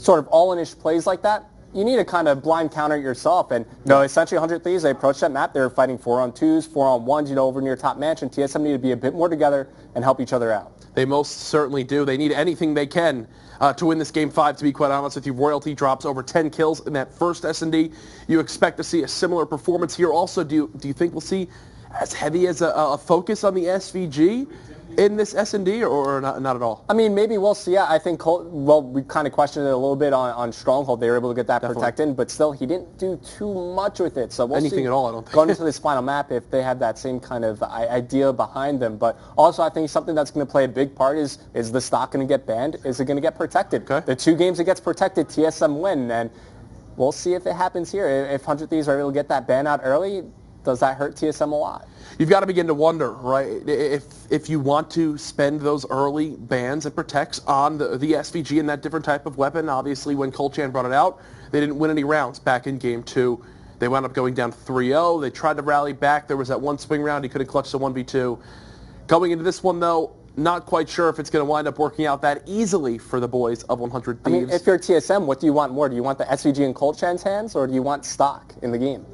sort of all-in-ish plays like that, you need to kind of blind counter it yourself. And, essentially 100 Thieves, they approached that map. They were fighting 4-on-2s, 4-on-1s, over near top mansion. TSM needed to be a bit more together and help each other out. They most certainly do. They need anything they can to win this Game 5, to be quite honest with you. Royalty drops over 10 kills in that first S&D. You expect to see a similar performance here. Also, do you think we'll see as heavy as a focus on the SVG in this S&D, or not at all? I mean, maybe we'll see. I think we kind of questioned it a little bit on Stronghold. They were able to get that protected, but still, he didn't do too much with it. So we'll anything see at all, I don't think. Going into this final map, if they have that same kind of idea behind them. But also, I think something that's going to play a big part is the stock going to get banned? Is it going to get protected? Okay. The 2 games it gets protected, TSM win, and we'll see if it happens here. If 100 Thieves are able to get that ban out early, does that hurt TSM a lot? You've got to begin to wonder, right, if you want to spend those early bans and protects on the SVG and that different type of weapon. Obviously, when Kolchan brought it out, they didn't win any rounds back in Game 2. They wound up going down 3-0. They tried to rally back. There was that one swing round. He could have clutched a 1v2. Going into this one, though, not quite sure if it's going to wind up working out that easily for the boys of 100 Thieves. I mean, if you're TSM, what do you want more? Do you want the SVG in Kolchan's hands, or do you want stock in the game?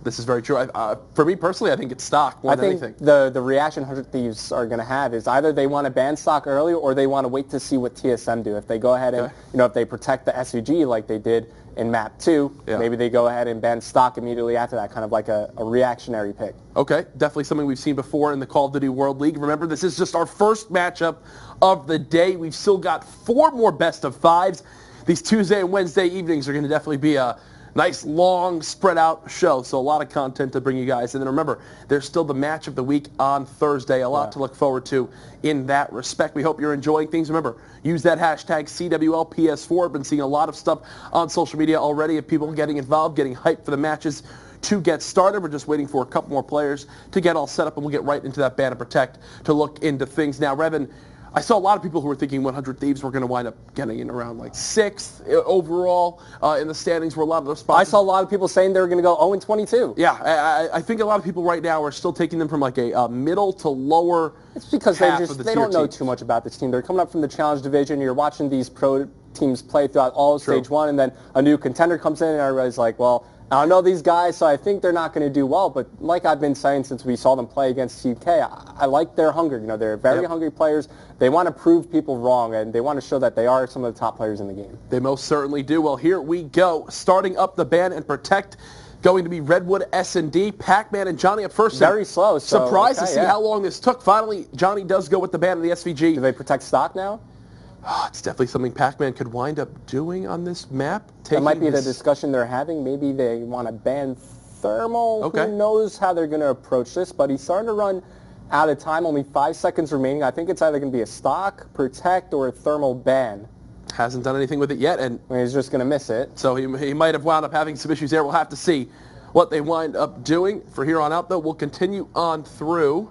This is very true. For me personally, I think it's stock more than anything. The reaction 100 Thieves are going to have is either they want to ban stock early, or they want to wait to see what TSM do. If they go ahead and, if they protect the SVG like they did in map 2, maybe they go ahead and ban stock immediately after that, kind of like a reactionary pick. Okay, definitely something we've seen before in the Call of Duty World League. Remember, this is just our first matchup of the day. We've still got 4 more best of 5s. These Tuesday and Wednesday evenings are going to definitely be a nice, long, spread-out show, so a lot of content to bring you guys. And then remember, there's still the match of the week on Thursday. A lot to look forward to in that respect. We hope you're enjoying things. Remember, use that hashtag CWLPS4. I've been seeing a lot of stuff on social media already of people getting involved, getting hyped for the matches to get started. We're just waiting for a couple more players to get all set up, and we'll get right into that ban and protect to look into things. Now, Revan, I saw a lot of people who were thinking 100 Thieves were going to wind up getting in around like 6th overall in the standings, where a lot of those spots. I saw a lot of people saying they were going to go 0-22. Yeah, I think a lot of people right now are still taking them from like a middle to lower. It's because they don't know too much about this team. They're coming up from the Challenge Division. You're watching these pro teams play throughout all of Stage 1, and then a new contender comes in, and everybody's like, well, I don't know these guys, so I think they're not going to do well. But like I've been saying since we saw them play against UK, I like their hunger. They're very hungry players. They want to prove people wrong, and they want to show that they are some of the top players in the game. They most certainly do. Well, here we go. Starting up the ban and protect, going to be Redwood S&D. Pac-Man and Johnny up first. Very slow. Surprised to see how long this took. Finally, Johnny does go with the ban of the SVG. Do they protect stock now? It's definitely something Pac-Man could wind up doing on this map. That might be the discussion they're having. Maybe they want to ban thermal. Okay. Who knows how they're going to approach this, but he's starting to run out of time. Only 5 seconds remaining. I think it's either going to be a stock, protect, or a thermal ban. Hasn't done anything with it yet, and he's just going to miss it. So he might have wound up having some issues there. We'll have to see what they wind up doing. For here on out, though, we'll continue on through.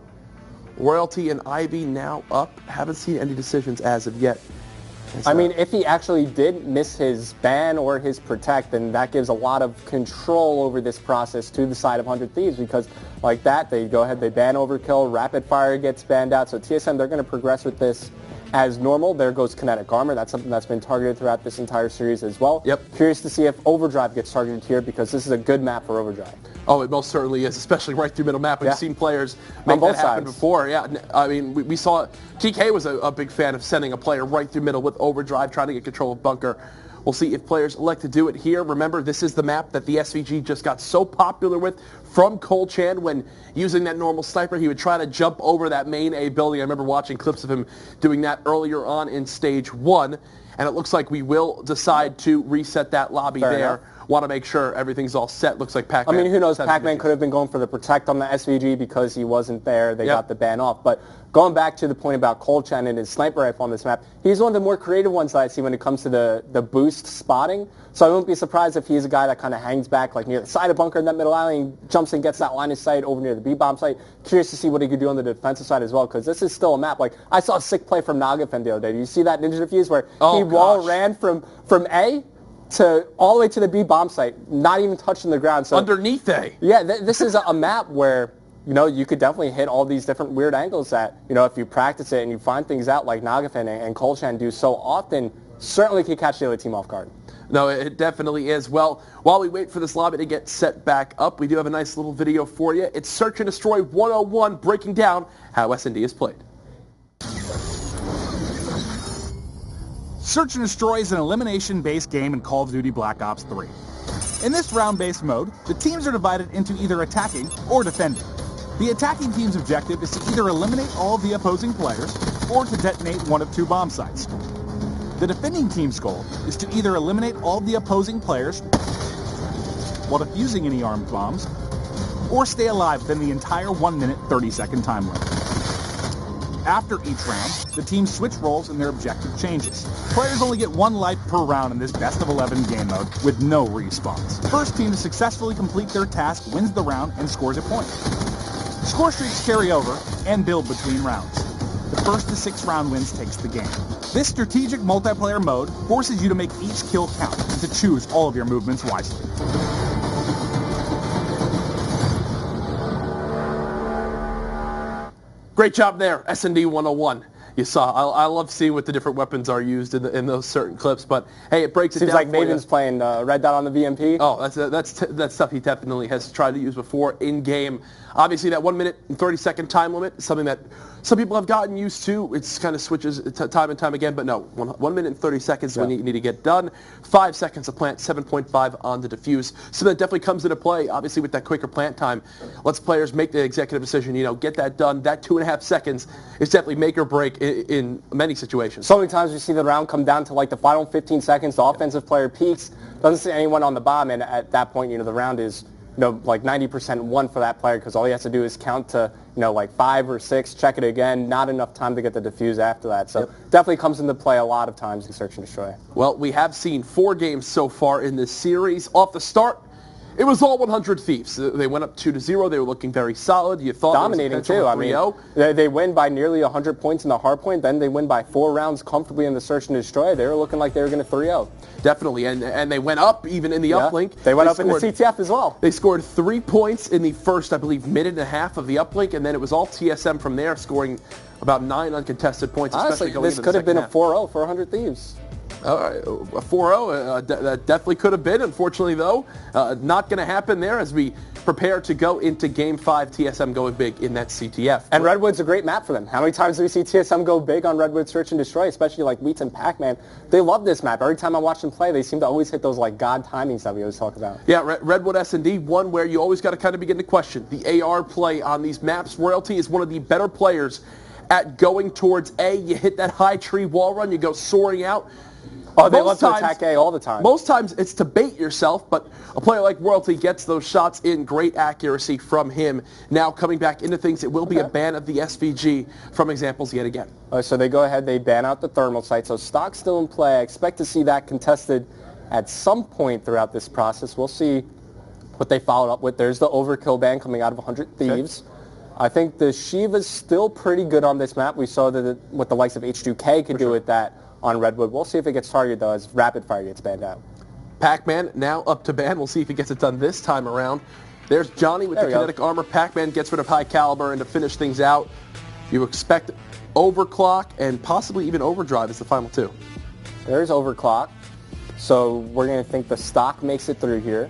Royalty and Ivy now up. Haven't seen any decisions as of yet. I mean, if he actually did miss his ban or his protect, then that gives a lot of control over this process to the side of 100 Thieves, because like that, they go ahead, they ban overkill, rapid fire gets banned out. So TSM, they're going to progress with this as normal. There goes kinetic armor. That's something that's been targeted throughout this entire series as well. Yep. Curious to see if Overdrive gets targeted here, because this is a good map for Overdrive. Oh, it most certainly is, especially right through middle map. We've seen players make that happen before. Yeah, I mean, we saw TK was a big fan of sending a player right through middle with Overdrive, trying to get control of bunker. We'll see if players elect to do it here. Remember, this is the map that the SVG just got so popular with from Kolchan. When using that normal sniper, he would try to jump over that main A building. I remember watching clips of him doing that earlier on in Stage 1. And it looks like we will decide to reset that lobby there. Want to make sure everything's all set. Looks like Pac-Man. I mean, who knows? Pac-Man could have been going for the protect on the SVG because he wasn't there. They got the ban off. But going back to the point about Kolchan and his sniper rifle on this map, he's one of the more creative ones that I see when it comes to the boost spotting. So I wouldn't be surprised if he's a guy that kind of hangs back like near the side of bunker in that middle alley and jumps and gets that line of sight over near the B-bomb site. Curious to see what he could do on the defensive side as well, because this is still a map. Like, I saw a sick play from Nagafen the other day. Do you see that ninja defuse where he wall ran from A to all the way to the B bomb site, not even touching the ground? So underneath A. Yeah, this is a map where, you could definitely hit all these different weird angles that, if you practice it and you find things out like Nagafen and Kolchan do so often, certainly could catch the other team off guard. No, it definitely is. Well, while we wait for this lobby to get set back up, we do have a nice little video for you. It's Search and Destroy 101, breaking down how S&D is played. Search and Destroy is an elimination-based game in Call of Duty Black Ops 3. In this round-based mode, the teams are divided into either attacking or defending. The attacking team's objective is to either eliminate all of the opposing players or to detonate one of 2 bomb sites. The defending team's goal is to either eliminate all of the opposing players while defusing any armed bombs, or stay alive within the entire 1 minute 30-second time limit. After each round, the teams switch roles and their objective changes. Players only get 1 life per round in this best of 11 game mode with no respawns. First team to successfully complete their task wins the round and scores a point. Score streaks carry over and build between rounds. The first to 6 round wins takes the game. This strategic multiplayer mode forces you to make each kill count and to choose all of your movements wisely. Great job there, S&D 101. You saw. I love seeing what the different weapons are used in those certain clips. But hey, it breaks it down. Seems like Maven's playing Red Dot on the VMP. Oh, that's stuff he definitely has tried to use before in game. Obviously, that 1 minute and 30-second time limit is something that some people have gotten used to. It's kind of switches time and time again. But no, 1 minute and 30 seconds when you need to get done. 5 seconds to plant, 7.5 on the defuse. So that definitely comes into play. Obviously, with that quicker plant time, lets players make the executive decision. Get that done. That 2.5 seconds is definitely make or break in many situations. So many times we see the round come down to like the final 15 seconds. The offensive player peaks, doesn't see anyone on the bomb, and at that point, the round is like 90% won for that player because all he has to do is count to like 5 or 6, check it again. Not enough time to get the defuse after that. So definitely comes into play a lot of times in Search and Destroy. Well, we have seen 4 games so far in this series. Off the start, it was all 100 Thieves. They went up 2-0. They were looking very solid. You thought dominating too. I mean, they win by nearly 100 points in the hard point. Then they win by 4 rounds comfortably in the Search and Destroy. They were looking like they were going to 3-0. Definitely, and they went up even in the uplink. They went up in the CTF as well. They scored 3 points in the first, I believe, minute and a half of the uplink, and then it was all TSM from there, scoring about 9 uncontested points. Honestly, this could have been a 4-0 for 100 Thieves. All right, a 4-0, that definitely could have been. Unfortunately, though, not going to happen there as we prepare to go into Game 5, TSM going big in that CTF. And Redwood's a great map for them. How many times do we see TSM go big on Redwood Search and Destroy, especially like Wheats and Pac-Man? They love this map. Every time I watch them play, they seem to always hit those like god timings that we always talk about. Yeah, Redwood S&D, one where you always got to kind of begin to question the AR play on these maps. Royalty is one of the better players at going towards A. You hit that high tree wall run, you go soaring out. Oh, they love to attack A all the time. Most times it's to bait yourself, but a player like Royalty gets those shots in, great accuracy from him. Now coming back into things, it will be a ban of the SVG from examples yet again. So they go ahead, they ban out the thermal site. So stock's still in play. I expect to see that contested at some point throughout this process. We'll see what they followed up with. There's the overkill ban coming out of 100 Thieves. Okay. I think the Shiva's still pretty good on this map. We saw that what the likes of H2K could do with that on Redwood. We'll see if it gets targeted, though, as Rapid Fire gets banned out. Pac-Man now up to ban. We'll see if he gets it done this time around. There's Johnny with the kinetic armor. Pac-Man gets rid of high caliber, and to finish things out, you expect overclock and possibly even overdrive as the final 2. There's overclock. So we're going to think the stock makes it through here.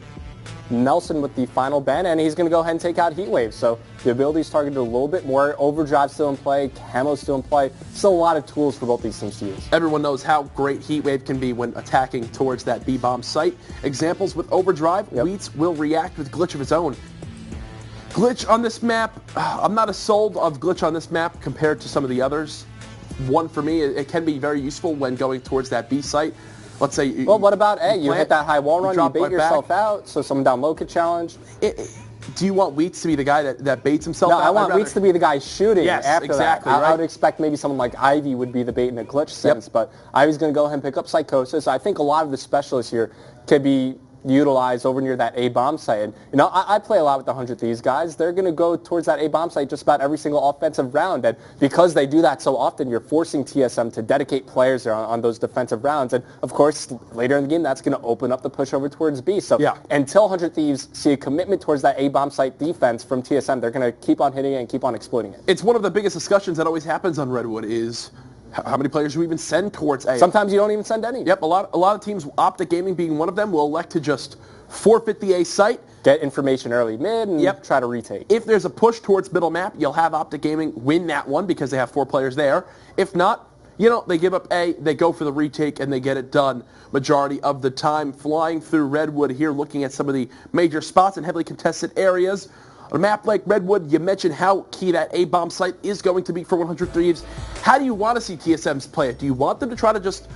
Nelson with the final ban, and he's going to go ahead and take out Heatwave. So the ability's targeted a little bit more. Overdrive still in play. Camo's still in play. Still a lot of tools for both these teams to use. Everyone knows how great Heatwave can be when attacking towards that B-bomb site. Examples with Overdrive, Wheats will react with Glitch of his own. Glitch on this map, I'm not as sold of Glitch on this map compared to some of the others. One, for me, it can be very useful when going towards that B site. Let's say. Well, what about A? You hit that high wall run, you bait yourself out, so someone down low could challenge. Do you want Wheats to be the guy that baits himself out? No, I want Wheats to be the guy shooting after exactly, that. right? I would expect maybe someone like Ivy would be the bait in a Glitch sense, but Ivy's going to go ahead and pick up Psychosis. I think a lot of the specialists here could be utilized over near that A-bomb site. And, I play a lot with the 100 Thieves guys. They're going to go towards that A-bomb site just about every single offensive round. And because they do that so often, you're forcing TSM to dedicate players there on those defensive rounds. And, of course, later in the game, that's going to open up the push over towards B. So until 100 Thieves see a commitment towards that A-bomb site defense from TSM, they're going to keep on hitting it and keep on exploiting it. It's one of the biggest discussions that always happens on Redwood is, How many players do we even send towards A? Sometimes you don't even send any. Yep, a lot of teams, Optic Gaming being one of them, will elect to just forfeit the A site. Get information early mid and try to retake. If there's a push towards middle map, you'll have Optic Gaming win that one because they have 4 players there. If not, they give up A, they go for the retake, and they get it done majority of the time. Flying through Redwood here, looking at some of the major spots and heavily contested areas. On a map like Redwood, you mentioned how key that A-bomb site is going to be for 100 Thieves. How do you want to see TSMs play it? Do you want them to try to just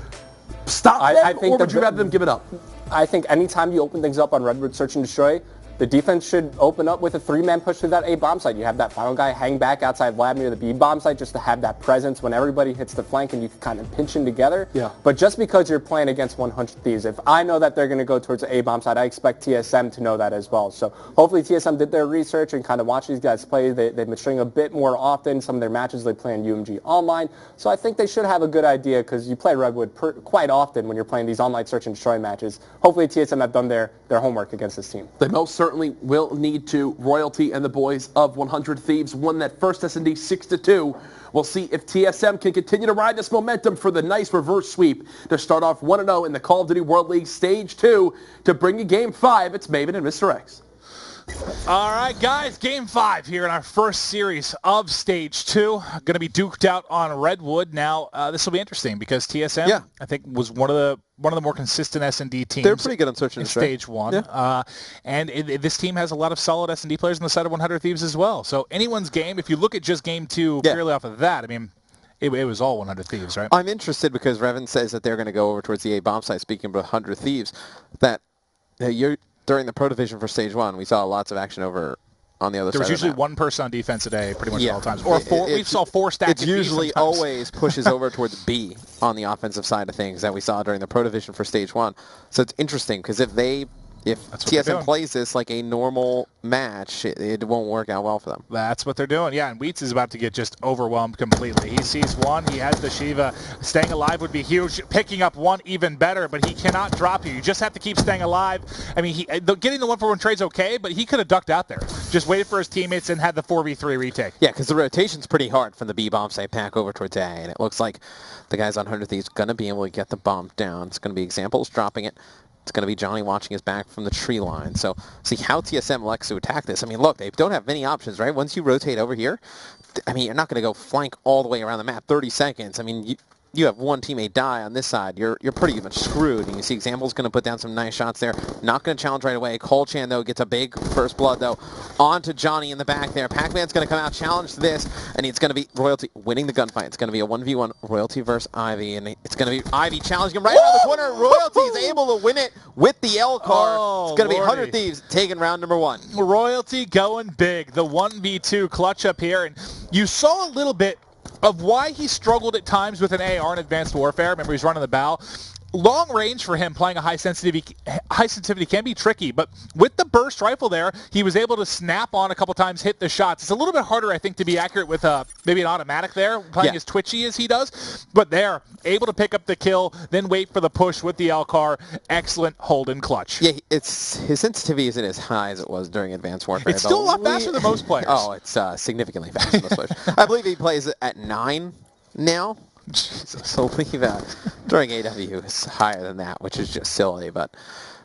stop them, or would you rather them give it up? I think anytime you open things up on Redwood Search and Destroy, the defense should open up with a 3-man push through that A-bomb site. You have that final guy hang back outside lab near the B-bomb site just to have that presence when everybody hits the flank and you can kind of pinch in together. Yeah. But just because you're playing against 100 Thieves, if I know that they're going to go towards the A-bomb site, I expect TSM to know that as well. So hopefully TSM did their research and kind of watched these guys play. They've been streaming a bit more often. Some of their matches they play in UMG Online. So I think they should have a good idea because you play Redwood quite often when you're playing these online search and destroy matches. Hopefully TSM have done their homework against this team. They most certainly will need to. Royalty and the boys of 100 Thieves won that first S&D 6-2. We'll see if TSM can continue to ride this momentum for the nice reverse sweep to start off 1-0 in the Call of Duty World League Stage 2 to bring you Game 5. It's Maven and Mr. X. All right, guys, Game 5 here in our first series of Stage 2. Going to be duked out on Redwood. Now, this will be interesting because TSM, I think, was one of the more consistent S&D teams. They're pretty good on search and destroy. Stage 1. Yeah. And this team has a lot of solid S&D players on the side of 100 Thieves as well. So anyone's game, if you look at just Game 2 purely off of that, I mean, it was all 100 Thieves, right? I'm interested because Revan says that they're going to go over towards the A-bomb site, speaking of 100 Thieves, that during the Pro Division for Stage 1, we saw lots of action over on the other side. There was usually of the one person on defense a day pretty much at all times. Or we saw 4 stacks. It usually always pushes over towards B on the offensive side of things that we saw during the Pro Division for Stage 1. So it's interesting because if TSM plays this like a normal match, it won't work out well for them. That's what they're doing. Yeah, and Wheats is about to get just overwhelmed completely. He sees one. He has the Shiva. Staying alive would be huge. Picking up one even better, but he cannot drop you. You just have to keep staying alive. I mean, getting the 1-for-1 trade's okay, but he could have ducked out there. Just waited for his teammates and had the 4v3 retake. Yeah, because the rotation's pretty hard from the B-bomb site pack over towards A, and it looks like the guys on 100 Thieves going to be able to get the bomb down. It's going to be Examples dropping it. It's going to be Johnny watching his back from the tree line. So see how TSM elects to attack this. I mean, look, they don't have many options, right? Once you rotate over here, I mean, you're not going to go flank all the way around the map 30 seconds. I mean, you have one teammate die on this side, you're pretty much screwed. And you see Example's going to put down some nice shots there. Not going to challenge right away. Colchan, though, gets a big first blood, though, onto Johnny in the back there. Pac-Man's going to come out, challenge this, and it's going to be Royalty winning the gunfight. It's going to be a 1v1 Royalty versus Ivy, and it's going to be Ivy challenging him right around the corner. Royalty's able to win it with the L car. It's going to be 100 Thieves taking round number 1. Royalty going big. The 1v2 clutch up here, and you saw a little bit of why he struggled at times with an AR in Advanced Warfare. Remember, he's running the bow. Long range for him playing a high sensitivity can be tricky, but with the burst rifle there, he was able to snap on a couple times, hit the shots. It's a little bit harder, I think, to be accurate with maybe an automatic there, playing as twitchy as he does, but they're able to pick up the kill, then wait for the push with the L-car. Excellent hold and clutch. Yeah, his sensitivity isn't as high as it was during Advanced Warfare. It's still a lot faster than most players. Oh, it's significantly faster than most players. I believe he plays at 9 now. Jesus. I believe during AW is higher than that, which is just silly, but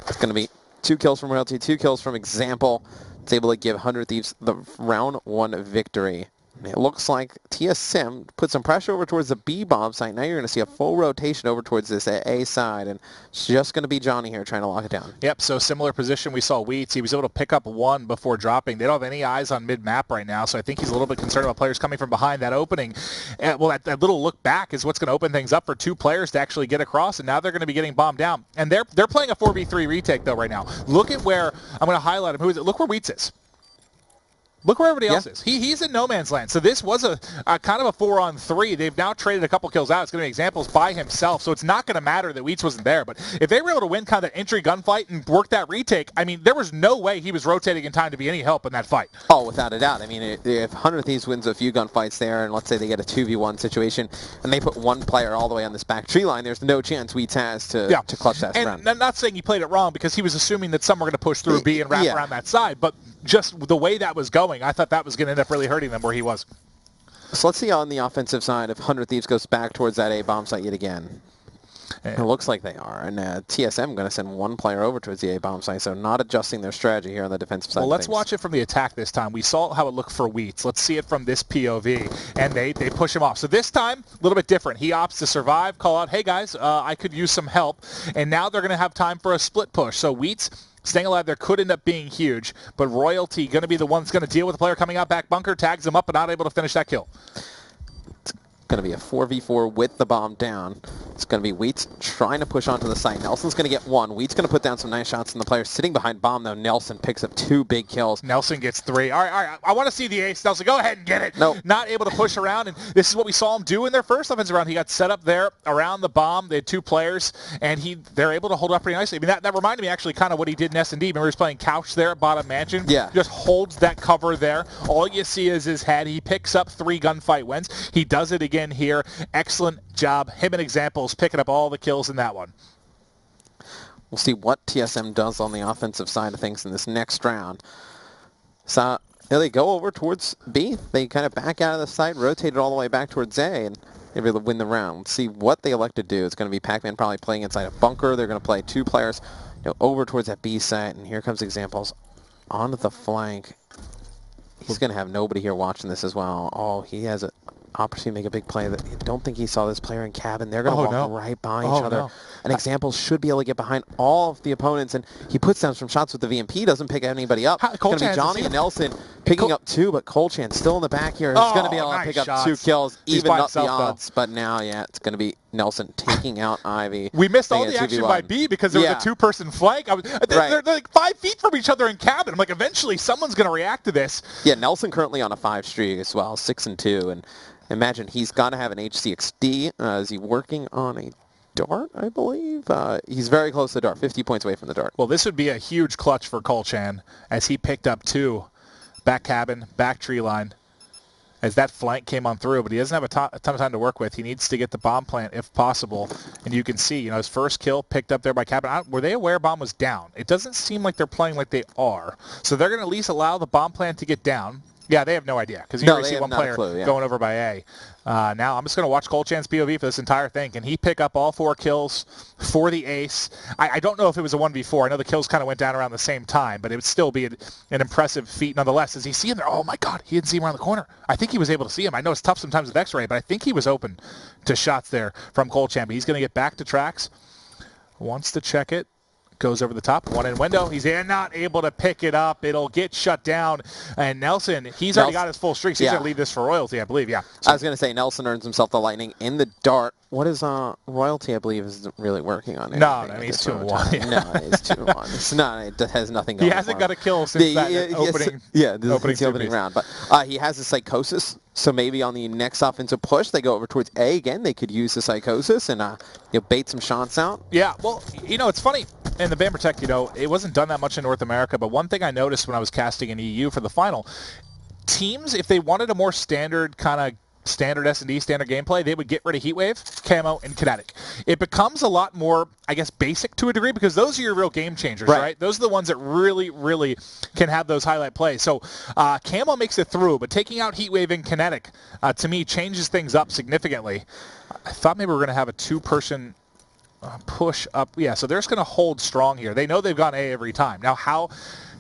it's going to be 2 kills from Royalty, 2 kills from Example. It's able to give 100 Thieves the round 1 victory. It looks like TSM put some pressure over towards the B-bomb site. Now you're going to see a full rotation over towards this A side, and it's just going to be Johnny here trying to lock it down. Yep, so similar position we saw Wheats. He was able to pick up 1 before dropping. They don't have any eyes on mid-map right now, so I think he's a little bit concerned about players coming from behind that opening. That little look back is what's going to open things up for 2 players to actually get across, and now they're going to be getting bombed down. And they're playing a 4v3 retake, though, right now. Look at where, I'm going to highlight him. Who is it? Look where Wheats is. Look where everybody else is. He's in no man's land. So this was a kind of a 4-on-3. They've now traded a couple kills out. It's going to be Examples by himself. So it's not going to matter that Wheats wasn't there. But if they were able to win kind of that entry gunfight and work that retake, I mean, there was no way he was rotating in time to be any help in that fight. Oh, without a doubt. I mean, if 100 Thieves wins a few gunfights there, and let's say they get a 2v1 situation, and they put 1 player all the way on this back tree line, there's no chance Wheats has to clutch that round. And I'm not saying he played it wrong because he was assuming that some were going to push through B and wrap around that side. But just the way that was going, I thought that was going to end up really hurting them where he was. So let's see on the offensive side if 100 Thieves goes back towards that A bomb site yet again. It looks like they are. And TSM going to send one player over towards the A bomb site, so not adjusting their strategy here on the defensive side. Well, let's watch it from the attack this time. We saw how it looked for Wheats. Let's see it from this POV. And they push him off. So this time, a little bit different. He opts to survive, call out, hey guys, I could use some help. And now they're going to have time for a split push. So Wheats staying alive there could end up being huge, but Royalty going to be the one that's going to deal with the player coming out back bunker, tags him up, but not able to finish that kill. Going to be a 4v4 with the bomb down. It's going to be Wheats trying to push onto the site. Nelson's going to get one. Wheats going to put down some nice shots, and the player sitting behind bomb, though, Nelson picks up 2 big kills. Nelson gets 3. All right. I want to see the ace. Nelson, go ahead and get it. Nope. Not able to push around, and this is what we saw him do in their first offensive round. He got set up there around the bomb. They had 2 players, and they're able to hold up pretty nicely. I mean, that reminded me actually kind of what he did in S&D. Remember he was playing couch there at bottom mansion? Yeah. Just holds that cover there. All you see is his head. He picks up 3 gunfight wins. He does it again here. Excellent job. Him and Examples picking up all the kills in that one. We'll see what TSM does on the offensive side of things in this next round. So they go over towards B. They kind of back out of the site, rotate it all the way back towards A, and maybe they'll win the round. Let's see what they elect to do. It's going to be Pac-Man probably playing inside a bunker. They're going to play 2 players over towards that B site, and here comes Examples onto the flank. He's going to have nobody here watching this as well. Oh, he has an opportunity to make a big play. I don't think he saw this player in cabin. They're going to walk right by each other. And Examples should be able to get behind all of the opponents, and he puts down some shots with the VMP, doesn't pick anybody up. It's going to be Johnny and Nelson picking up 2, but Colchan still in the back here. He's going to be able to pick up 2 kills, even up the odds. But now, it's going to be Nelson taking out Ivy. We missed all the action by B because there was a 2-person flank. They're like 5 feet from each other in cabin. I'm like, eventually someone's going to react to this. Yeah, Nelson currently on a 5 streak as well, 6-2, and imagine he's got to have an HCXD. Is he working on a dart, I believe? He's very close to the dart, 50 points away from the dart. Well, this would be a huge clutch for Colchan as he picked up 2. Back cabin, back tree line, as that flank came on through, but he doesn't have a ton of time to work with. He needs to get the bomb plant if possible, and you can see, his first kill picked up there by cabin. Were they aware bomb was down? It doesn't seem like they're playing like they are, so they're going to at least allow the bomb plant to get down. Yeah, they have no idea because you already see one player going over by A. Now I'm just going to watch Colchan's POV for this entire thing. Can he pick up all 4 kills for the ace? I don't know if it was a 1v4. I know the kills kind of went down around the same time, but it would still be an impressive feat nonetheless. Does he see him there? Oh, my God. He didn't see him around the corner. I think he was able to see him. I know it's tough sometimes with X-ray, but I think he was open to shots there from Colchan. But he's going to get back to tracks. Wants to check it. Goes over the top, one in window. He's not able to pick it up. It'll get shut down. And Nelson, he's already got his full streaks. He's going to leave this for Royalty, I believe. Yeah. So, I was going to say Nelson earns himself the lightning in the dart. What is Royalty, I believe, isn't really working on it. No, he's 2-1. No, it's 2-1. It's not. It has nothing going on. He hasn't got a kill since that opening. Yeah, this is the opening round. But he has a psychosis, so maybe on the next offensive push, they go over towards A again. They could use the psychosis and bait some shots out. Yeah, well, it's funny. In the Band Protect, it wasn't done that much in North America, but one thing I noticed when I was casting in EU for the final, teams, if they wanted a more standard kind of standard S&D, standard gameplay, they would get rid of Heatwave, Camo, and Kinetic. It becomes a lot more, I guess, basic to a degree because those are your real game changers, right? Those are the ones that really, really can have those highlight plays. So Camo makes it through, but taking out Heatwave and Kinetic, to me, changes things up significantly. I thought maybe we were going to have a 2-person push up. Yeah, so they're just going to hold strong here. They know they've gone A every time. Now, how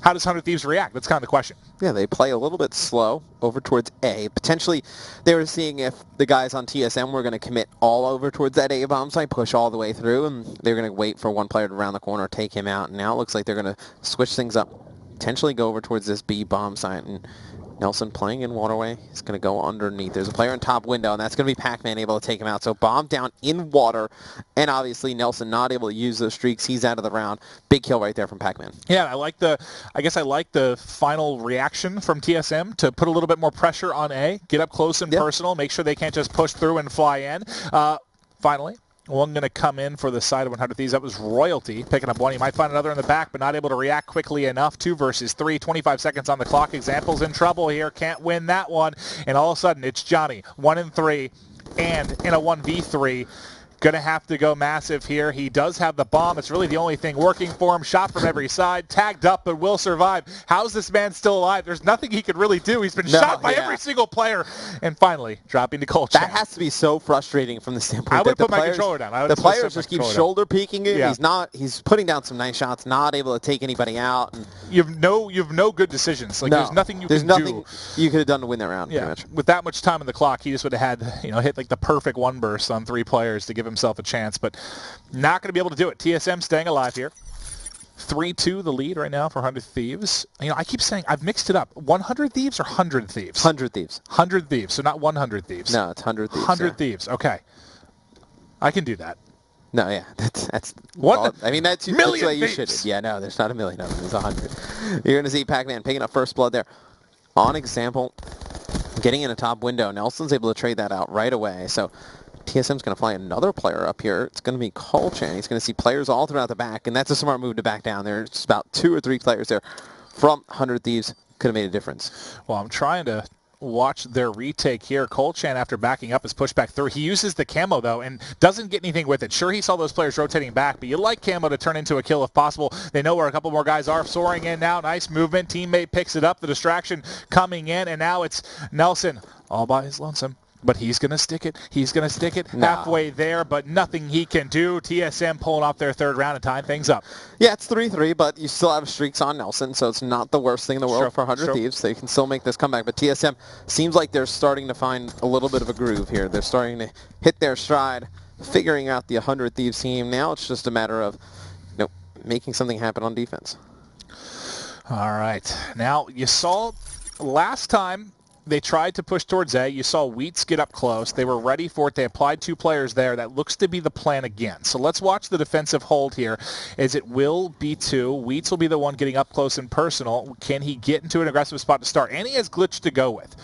does 100 Thieves react? That's kind of the question. Yeah, they play a little bit slow over towards A. Potentially, they were seeing if the guys on TSM were going to commit all over towards that A bomb site, push all the way through, and they're going to wait for one player to round the corner, take him out. And now it looks like they're going to switch things up, potentially go over towards this B bomb site. And Nelson playing in Waterway. He's going to go underneath. There's a player in top window, and that's going to be Pac-Man able to take him out. So bomb down in water, and obviously Nelson not able to use those streaks. He's out of the round. Big kill right there from Pac-Man. Yeah, I like the final reaction from TSM to put a little bit more pressure on A, get up close and personal, make sure they can't just push through and fly in. Finally, one going to come in for the side of 100 Thieves. That was Royalty picking up one. You might find another in the back, but not able to react quickly enough. 2 versus 3, 25 seconds on the clock. Examples in trouble here. Can't win that one. And all of a sudden, it's Johnny, 1 and 3, and in a 1v3. Going to have to go massive here. He does have the bomb. It's really the only thing working for him. Shot from every side. Tagged up, but will survive. How's this man still alive? There's nothing he could really do. He's been shot by every single player. And finally, dropping to Colchan. That has to be so frustrating from the standpoint I would that the put my players, controller down. The players just keep shoulder peeking it. Yeah. He's putting down some nice shots, not able to take anybody out. And you have no good decisions. Like, there's nothing you can do. There's nothing you could have done to win that round, yeah. pretty much. With that much time on the clock, he just would have had, hit like the perfect one burst on 3 players to give himself a chance. But not going to be able to do it. TSM staying alive here. 3-2 the lead right now for 100 Thieves. I keep saying, I've mixed it up. 100 Thieves or 100 Thieves? 100 Thieves. 100 Thieves, so not 100 Thieves. No, it's 100 Thieves. 100 Thieves, okay. I can do that. No, yeah, that's what? I mean, that's the way you should. Yeah, no, there's not a million of them. There's 100. You're going to see Pac-Man picking up first blood there. On example, getting in a top window. Nelson's able to trade that out right away. So TSM's going to fly another player up here. It's going to be Colchan. He's going to see players all throughout the back, and that's a smart move to back down. There's about 2 or 3 players there from 100 Thieves. Could have made a difference. Well, I'm trying to watch their retake here. Colchan, after backing up, is pushed back through. He uses the camo, though, and doesn't get anything with it. Sure, he saw those players rotating back, but you like camo to turn into a kill if possible. They know where a couple more guys are. Soaring in now. Nice movement. Teammate picks it up. The distraction coming in, and now it's Nelson all by his lonesome. But he's going to stick it. He's going to stick it halfway there, but nothing he can do. TSM pulling off their 3rd round and tying things up. Yeah, it's 3-3, but you still have streaks on Nelson, so it's not the worst thing in the world for 100 Thieves. They can still make this comeback, but TSM seems like they're starting to find a little bit of a groove here. They're starting to hit their stride, figuring out the 100 Thieves team. Now it's just a matter of making something happen on defense. All right. Now, you saw last time they tried to push towards A. You saw Wheats get up close. They were ready for it. They applied 2 players there. That looks to be the plan again. So let's watch the defensive hold here, as it will be 2. Wheats will be the one getting up close and personal. Can he get into an aggressive spot to start? And he has Glitch to go with.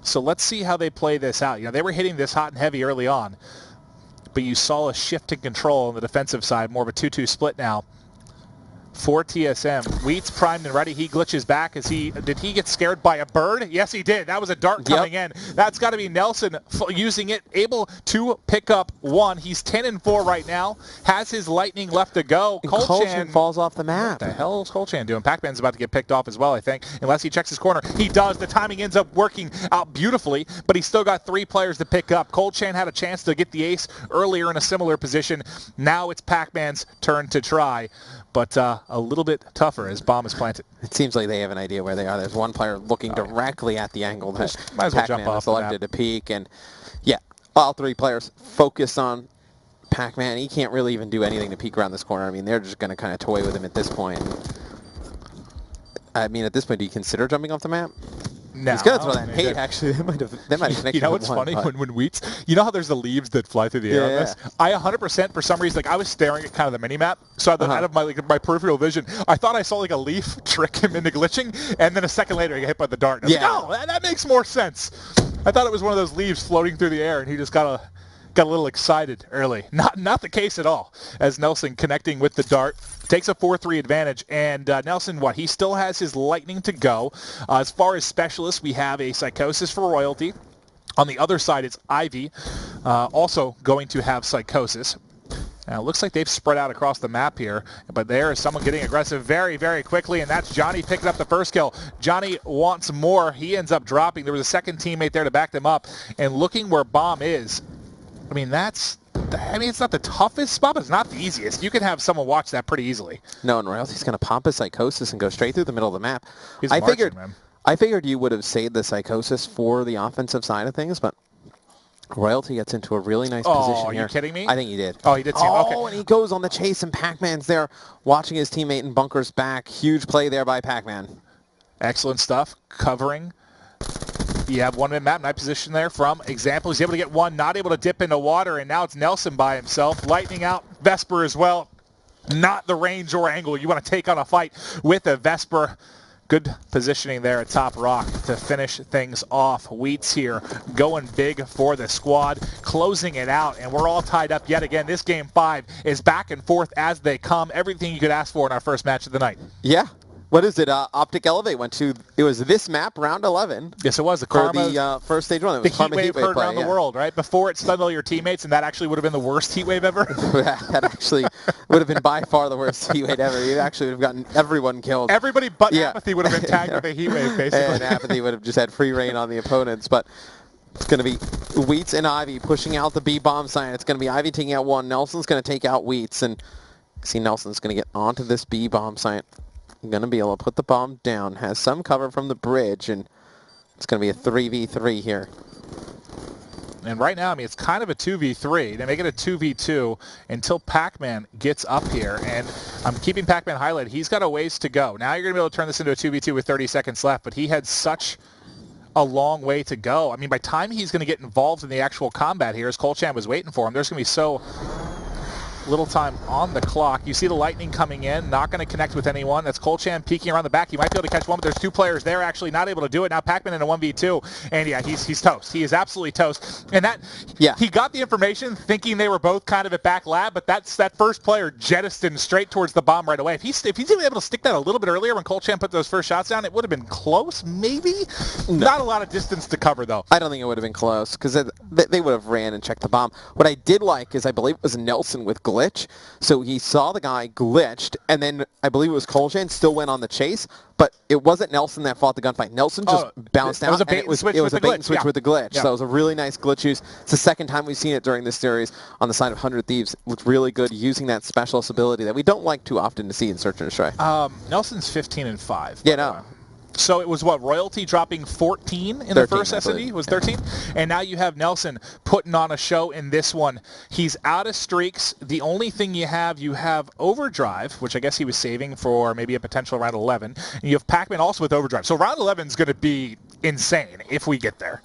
So let's see how they play this out. They were hitting this hot and heavy early on, but you saw a shift in control on the defensive side, more of a 2-2 split now for TSM. Wheats primed and ready. He glitches back. Did he get scared by a bird? Yes, he did. That was a dart coming in. That's got to be Nelson using it, able to pick up 1. He's 10-4 right now. Has his lightning left to go. Colchan falls off the map. What the hell is Colchan doing? Pac-Man's about to get picked off as well, I think, unless he checks his corner. He does. The timing ends up working out beautifully, but he's still got 3 players to pick up. Colchan had a chance to get the ace earlier in a similar position. Now it's Pac-Man's turn to try, but a little bit tougher as bomb is planted. It seems like they have an idea where they are. There's one player looking directly at the angle that might as well jump off selected to peek, and all 3 players focus on Pac-Man. He can't really even do anything to peek around this corner. I mean, they're just going to kind of toy with him at this point. I mean, at this point, do you consider jumping off the map? No. He's going to throw that hate, actually. They might have connected. You know what's funny? When Wheats, you know how there's the leaves that fly through the air on this? I 100%, for some reason, I was staring at kind of the mini-map, so out of my peripheral vision, I thought I saw a leaf trick him into glitching, and then a second later, he got hit by the dart. And I was like, oh, that makes more sense. I thought it was one of those leaves floating through the air, and he just got a little excited early. Not the case at all, as Nelson connecting with the dart. Takes a 4-3 advantage, and Nelson, he still has his lightning to go. As far as specialists, we have a Psychosis for Royalty. On the other side, it's Ivy, also going to have Psychosis. Now, it looks like they've spread out across the map here, but there is someone getting aggressive very, very quickly, and that's Johnny picking up the first kill. Johnny wants more. He ends up dropping. There was a second teammate there to back them up, and looking where Bomb is, it's not the toughest spot, but it's not the easiest. You can have someone watch that pretty easily. No, and Royalty's going to pop his Psychosis and go straight through the middle of the map. I figured you would have saved the Psychosis for the offensive side of things, but Royalty gets into a really nice position here. Are you kidding me? I think he did. Oh, he did see him. Okay. Oh, and he goes on the chase, and Pac-Man's there watching his teammate in bunkers back. Huge play there by Pac-Man. Excellent stuff. Covering. You have 1 map, nice position there from Example. He's able to get 1, not able to dip into water, and now it's Nelson by himself. Lightning out, Vesper as well. Not the range or angle you want to take on a fight with a Vesper. Good positioning there at top rock to finish things off. Wheats here going big for the squad, closing it out, and we're all tied up yet again. This game 5 is back and forth as they come. Everything you could ask for in our first match of the night. Yeah. What is it? Optic Elevate went to, it was this map, round 11. Yes, it was. The For Karma, the first stage one. It the was Karma heat wave heard play, around the world, right? Before it stunned all your teammates, and that actually would have been the worst heat wave ever. That actually would have been by far the worst heat wave ever. You actually would have gotten everyone killed. Everybody but Apathy would have been tagged with a heat wave, basically. And Apathy would have just had free reign on the opponents. But it's going to be Wheats and Ivy pushing out the B bomb site. It's going to be Ivy taking out one. Nelson's going to take out Wheats. And see, Nelson's going to get onto this B bomb site. Going to be able to put the bomb down. Has some cover from the bridge. And it's going to be a 3v3 here. And right now, I mean, it's kind of a 2v3. They make it a 2v2 until Pac-Man gets up here. And I'm keeping Pac-Man highlighted. He's got a ways to go. Now you're going to be able to turn this into a 2v2 with 30 seconds left. But he had such a long way to go. I mean, by the time he's going to get involved in the actual combat here, as Colchan was waiting for him, there's going to be so little time on the clock. You see the lightning coming in, not going to connect with anyone. That's Colchan peeking around the back. He might be able to catch one, but there's two players there actually not able to do it. Now Pac-Man in a 1v2, and yeah, he's toast. He is absolutely toast. And that, yeah, he got the information thinking they were both kind of at back lab, but that first player jettisoned straight towards the bomb right away. If he's able to stick that a little bit earlier when Colchan put those first shots down, it would have been close, maybe? No. Not a lot of distance to cover, though. I don't think it would have been close, because they would have ran and checked the bomb. What I did like is I believe it was Nelson with glitch, so he saw the guy glitched, and then I believe it was Colchan still went on the chase, but it wasn't Nelson that fought the gunfight. Nelson just bounced out, and it was a bait and switch with the glitch. Yeah. So it was a really nice glitch use. It's the second time we've seen it during this series on the side of 100 Thieves. It looked really good using that specialist ability that we don't like too often to see in Search and Destroy. Nelson's 15-5. Yeah, no. So it was what, Royalty dropping 14 in the first S&D? Was 13? And now you have Nelson putting on a show in this one. He's out of streaks. The only thing you have Overdrive, which I guess he was saving for maybe a potential round 11. And you have Pac-Man also with Overdrive. So round 11 is going to be insane if we get there.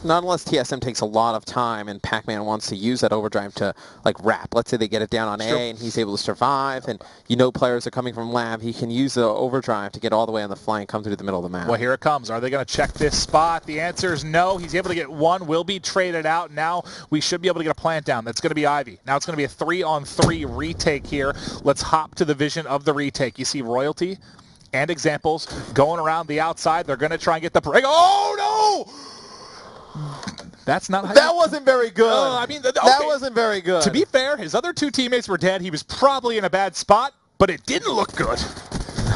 Not unless TSM takes a lot of time and Pac-Man wants to use that overdrive to like wrap. Let's say they get it down on A and he's able to survive, and players are coming from lab. He can use the overdrive to get all the way on the fly and come through the middle of the map. Well, here it comes. Are they going to check this spot? The answer is no. He's able to get one. Will be traded out. Now we should be able to get a plant down. That's going to be Ivy. Now it's going to be a 3-on-3 retake here. Let's hop to the vision of the retake. You see Royalty and Examples going around the outside. They're going to try and get the break. Oh, no! That's not. That wasn't very good. I mean, okay. That wasn't very good. To be fair, his other two teammates were dead. He was probably in a bad spot, but it didn't look good.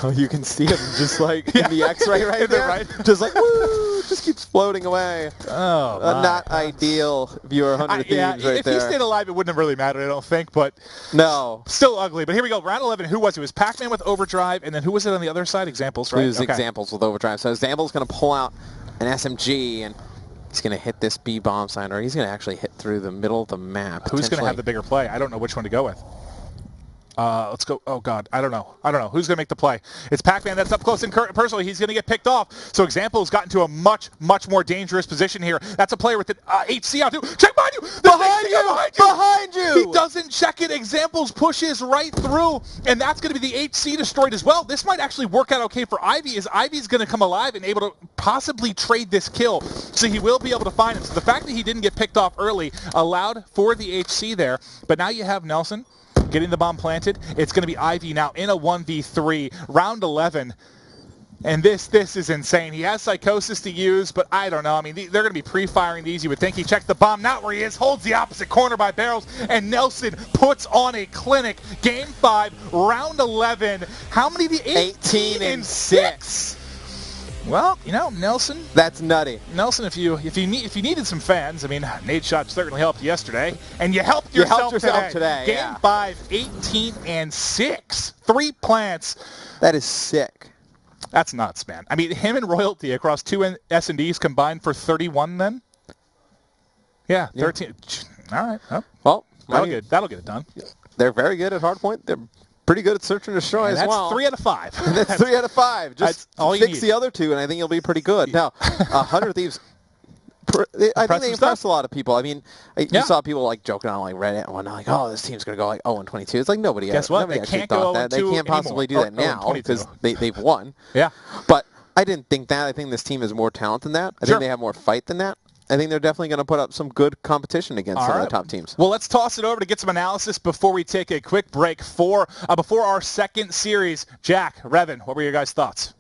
Oh, you can see him just like in the X-ray right there, right? Just like woo, just keeps floating away. Oh, not ideal. Viewer 100 Thieves right there. If he stayed alive, it wouldn't have really mattered, I don't think. But no, still ugly. But here we go. Round 11. Who was it? It was Pac-Man with Overdrive, and then who was it on the other side? Examples, right? It was Examples with Overdrive. So Examples going to pull out an SMG and he's going to hit this B bomb sign, or he's going to actually hit through the middle of the map. Who's going to have the bigger play? I don't know which one to go with. Let's go. Oh, God. I don't know. Who's going to make the play? It's Pac-Man that's up close and personally. He's going to get picked off. So Example's gotten to a much, much more dangerous position here. That's a player with an HC out too. Check behind you! Behind you! He doesn't check it. Examples pushes right through, and that's going to be the HC destroyed as well. This might actually work out okay for Ivy, as Ivy's going to come alive and able to possibly trade this kill. So he will be able to find him. So the fact that he didn't get picked off early allowed for the HC there. But now you have Nelson getting the bomb planted. It's going to be Ivy now in a 1v3, round 11. And this is insane. He has Psychosis to use, but I don't know. I mean, they're going to be pre-firing these. You would think he checked the bomb. Not where he is. Holds the opposite corner by barrels. And Nelson puts on a clinic. Game 5, round 11. How many? 18-6. Well, Nelson. That's nutty. Nelson, if you needed some fans, I mean, Nate Shot certainly helped yesterday, and you helped yourself today. Game 5, 18-6, 3 plants. That is sick. That's nuts, man. I mean, him and Royalty across 2 S&Ds combined for 31 then? Yeah, 13. All right. Well, that'll get it done. They're very good at hardpoint. They're pretty good at search and destroy as well. That's 3 out of 5. That's 3 out of 5. Just fix the other 2, and I think you'll be pretty good. Now, 100 Thieves, I think they impressed a lot of people. I mean, you saw people like joking on like Reddit and whatnot, like, oh, this team's going to go like 0-22. It's like nobody actually thought that. They can't possibly do that now because they've won. Yeah. But I didn't think that. I think this team is more talented than that. I think they have more fight than that. I think they're definitely going to put up some good competition against some of the top teams. Well, let's toss it over to get some analysis before we take a quick break before our second series. Jack, Revin, what were your guys' thoughts?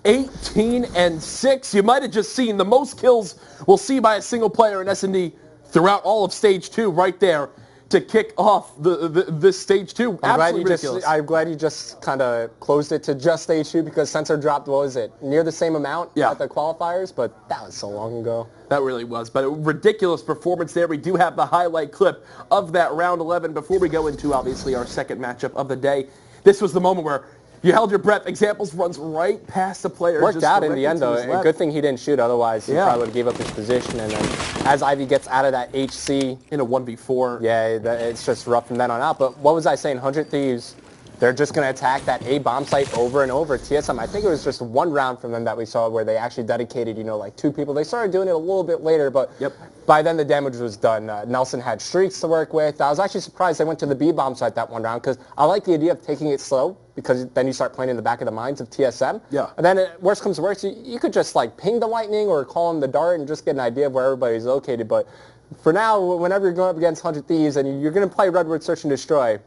18-6. You might have just seen the most kills we'll see by a single player in S&D throughout all of Stage 2 right there to kick off this Stage 2. Absolutely ridiculous. I'm glad you just kind of closed it to just Stage 2 because Sensor dropped, what was it, near the same amount at the qualifiers, but that was so long ago. That really was, but a ridiculous performance there. We do have the highlight clip of that round 11 before we go into, obviously, our second matchup of the day. This was the moment where you held your breath. Examples runs right past the player. Worked out in the end, though. A good thing he didn't shoot. Otherwise, he probably would have gave up his position. And then as Ivy gets out of that HC. In a 1v4. Yeah, it's just rough from then on out. But what was I saying? 100 Thieves, they're just going to attack that A bomb site over and over. TSM, I think it was just one round from them that we saw where they actually dedicated, like 2 people. They started doing it a little bit later, but by then the damage was done. Nelson had streaks to work with. I was actually surprised they went to the B bomb site that one round because I like the idea of taking it slow because then you start playing in the back of the minds of TSM. Yeah. And then worst comes to worst, you could just ping the lightning or call him the dart and just get an idea of where everybody's located. But for now, whenever you're going up against 100 Thieves and you're going to play Redwood Search and Destroy,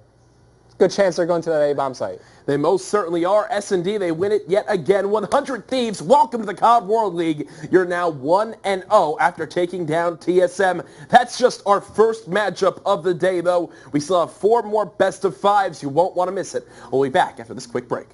good chance they're going to that A-bomb site. They most certainly are. S&D, they win it yet again. 100 Thieves, welcome to the COD World League. You're now 1-0 after taking down TSM. That's just our first matchup of the day, though. We still have 4 more best of 5s. You won't want to miss it. We'll be back after this quick break.